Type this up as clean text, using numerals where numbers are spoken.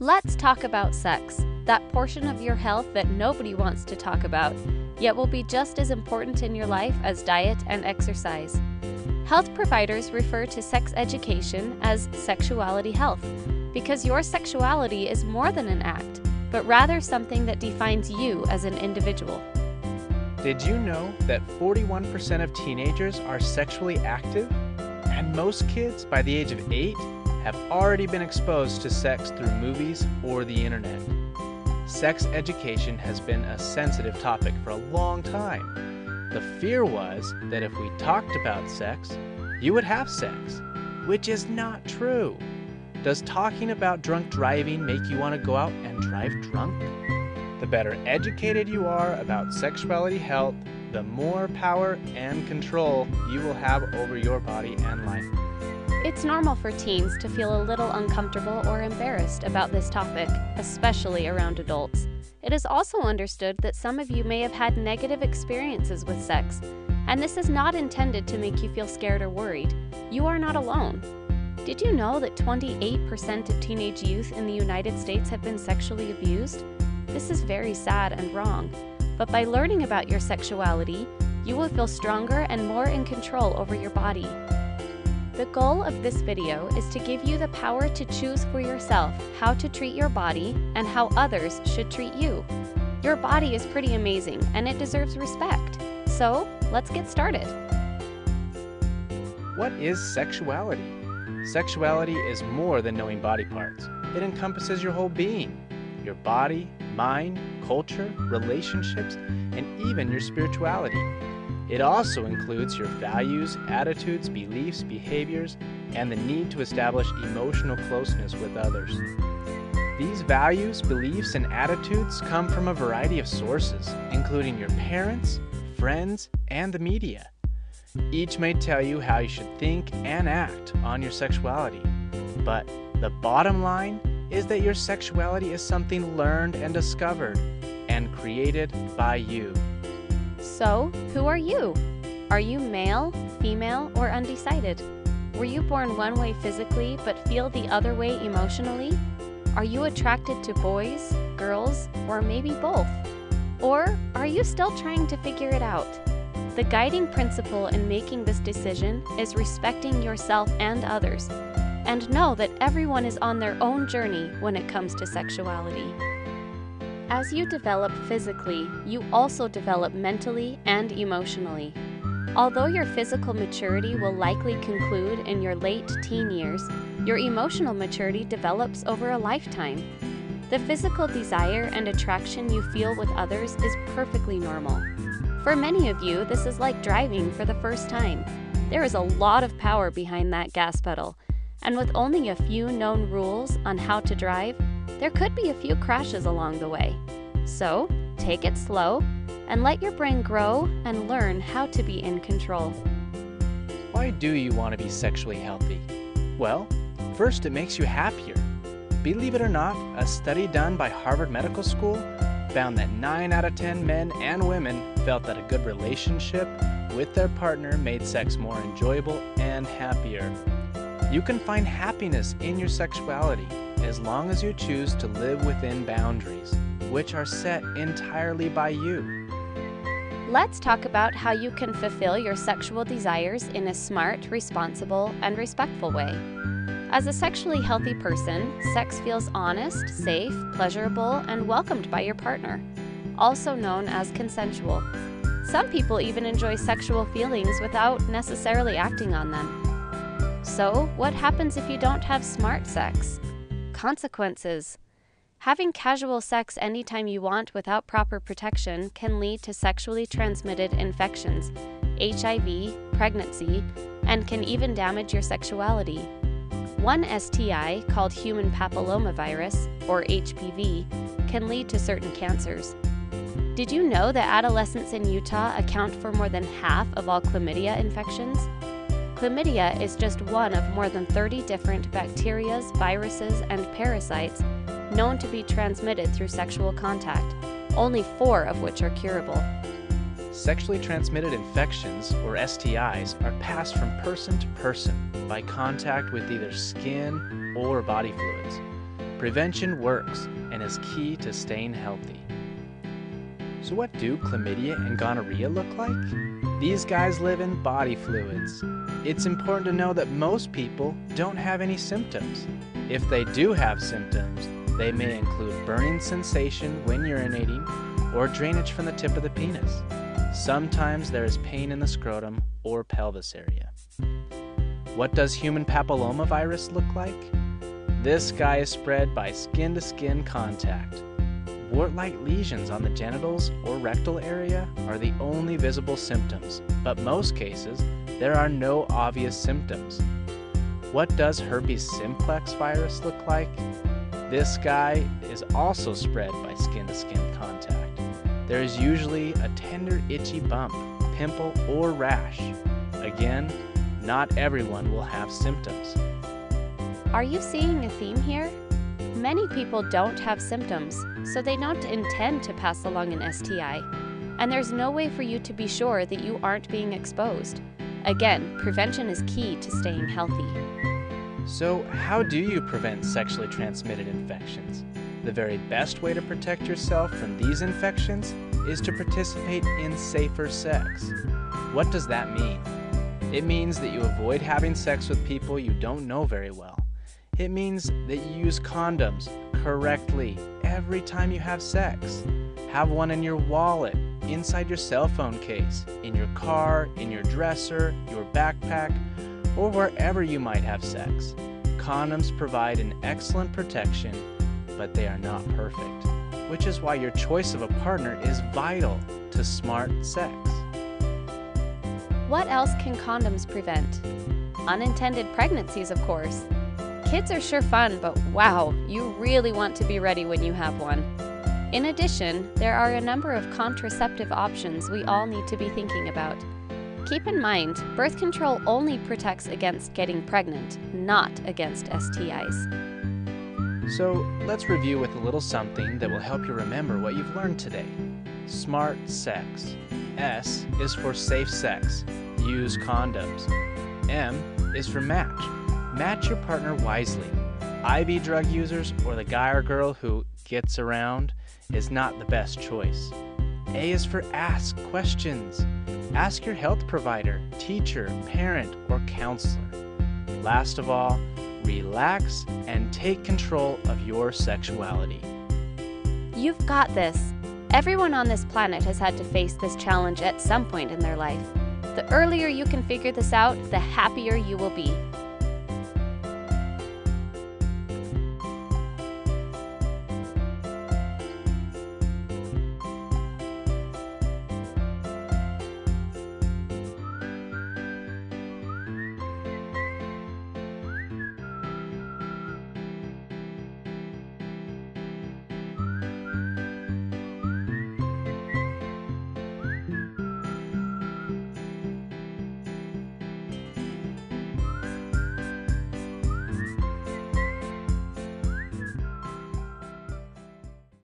Let's talk about sex, that portion of your health that nobody wants to talk about, yet will be just as important in your life as diet and exercise. Health providers refer to sex education as sexuality health, because your sexuality is more than an act, but rather something that defines you as an individual. Did you know that 41% of teenagers are sexually active? And most kids by the age of 8 have already been exposed to sex through movies or the internet. Sex education has been a sensitive topic for a long time. The fear was that if we talked about sex, you would have sex, which is not true. Does talking about drunk driving make you want to go out and drive drunk? The better educated you are about sexuality health, the more power and control you will have over your body and life. It's normal for teens to feel a little uncomfortable or embarrassed about this topic, especially around adults. It is also understood that some of you may have had negative experiences with sex, and this is not intended to make you feel scared or worried. You are not alone. Did you know that 28% of teenage youth in the United States have been sexually abused? This is very sad and wrong, but by learning about your sexuality, you will feel stronger and more in control over your body. The goal of this video is to give you the power to choose for yourself how to treat your body and how others should treat you. Your body is pretty amazing and it deserves respect. So, let's get started. What is sexuality? Sexuality is more than knowing body parts. It encompasses your whole being, your body, mind, culture, relationships, and even your spirituality. It also includes your values, attitudes, beliefs, behaviors, and the need to establish emotional closeness with others. These values, beliefs, and attitudes come from a variety of sources, including your parents, friends, and the media. Each may tell you how you should think and act on your sexuality, but the bottom line is that your sexuality is something learned and discovered and created by you. So, who are you? Are you male, female, or undecided? Were you born one way physically but feel the other way emotionally? Are you attracted to boys, girls, or maybe both? Or are you still trying to figure it out? The guiding principle in making this decision is respecting yourself and others, and know that everyone is on their own journey when it comes to sexuality. As you develop physically, you also develop mentally and emotionally. Although your physical maturity will likely conclude in your late teen years, your emotional maturity develops over a lifetime. The physical desire and attraction you feel with others is perfectly normal. For many of you, this is like driving for the first time. There is a lot of power behind that gas pedal, and with only a few known rules on how to drive, there could be a few crashes along the way. So, take it slow and let your brain grow and learn how to be in control. Why do you want to be sexually healthy? Well, first, it makes you happier. Believe it or not, a study done by Harvard Medical School found that 9 out of 10 men and women felt that a good relationship with their partner made sex more enjoyable and happier. You can find happiness in your sexuality as long as you choose to live within boundaries, which are set entirely by you. Let's talk about how you can fulfill your sexual desires in a smart, responsible, and respectful way. As a sexually healthy person, sex feels honest, safe, pleasurable, and welcomed by your partner, also known as consensual. Some people even enjoy sexual feelings without necessarily acting on them. So, what happens if you don't have smart sex? Consequences. Having casual sex anytime you want without proper protection can lead to sexually transmitted infections, HIV, pregnancy, and can even damage your sexuality. One STI, called human papillomavirus, or HPV, can lead to certain cancers. Did you know that adolescents in Utah account for more than half of all chlamydia infections? Chlamydia is just one of more than 30 different bacteria, viruses, and parasites known to be transmitted through sexual contact, only 4 of which are curable. Sexually transmitted infections, or STIs, are passed from person to person by contact with either skin or body fluids. Prevention works and is key to staying healthy. So what do chlamydia and gonorrhea look like? These guys live in body fluids. It's important to know that most people don't have any symptoms. If they do have symptoms, they may include burning sensation when urinating or drainage from the tip of the penis. Sometimes there is pain in the scrotum or pelvis area. What does human papillomavirus look like? This guy is spread by skin-to-skin contact. Wart-like lesions on the genitals or rectal area are the only visible symptoms, but most cases, there are no obvious symptoms. What does herpes simplex virus look like? This guy is also spread by skin-to-skin contact. There is usually a tender, itchy bump, pimple, or rash. Again, not everyone will have symptoms. Are you seeing a theme here? Many people don't have symptoms, so they don't intend to pass along an STI, and there's no way for you to be sure that you aren't being exposed. Again, prevention is key to staying healthy. So, how do you prevent sexually transmitted infections? The very best way to protect yourself from these infections is to participate in safer sex. What does that mean? It means that you avoid having sex with people you don't know very well. It means that you use condoms correctly every time you have sex. Have one in your wallet, inside your cell phone case, in your car, in your dresser, your backpack, or wherever you might have sex. Condoms provide an excellent protection, but they are not perfect, which is why your choice of a partner is vital to smart sex. What else can condoms prevent? Unintended pregnancies, of course. Kids are sure fun, but wow, you really want to be ready when you have one. In addition, there are a number of contraceptive options we all need to be thinking about. Keep in mind, birth control only protects against getting pregnant, not against STIs. So let's review with a little something that will help you remember what you've learned today. Smart sex. S is for safe sex. Use condoms. M is for match. Match your partner wisely. IV drug users or the guy or girl who gets around is not the best choice. A is for ask questions. Ask your health provider, teacher, parent, or counselor. Last of all, relax and take control of your sexuality. You've got this. Everyone on this planet has had to face this challenge at some point in their life. The earlier you can figure this out, the happier you will be.